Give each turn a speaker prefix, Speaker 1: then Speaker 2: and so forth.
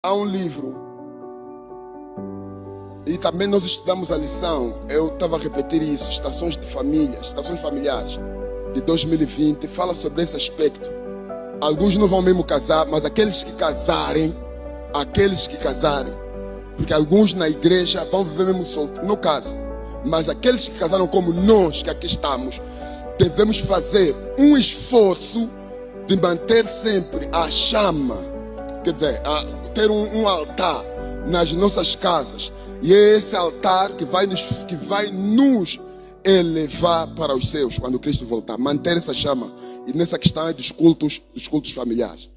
Speaker 1: Há um livro, e também nós estudamos a lição, eu estava a repetir isso, Estações de Família, Estações Familiares, de 2020, fala sobre esse aspecto. Alguns não vão mesmo casar, mas aqueles que casarem, porque alguns na igreja vão viver mesmo solteiros, não casam, mas aqueles que casaram como nós que aqui estamos, devemos fazer um esforço de manter sempre a chama, quer dizer, ter um altar nas nossas casas. E é esse altar que vai nos elevar para os céus quando Cristo voltar. Manter essa chama. E nessa questão é dos cultos familiares.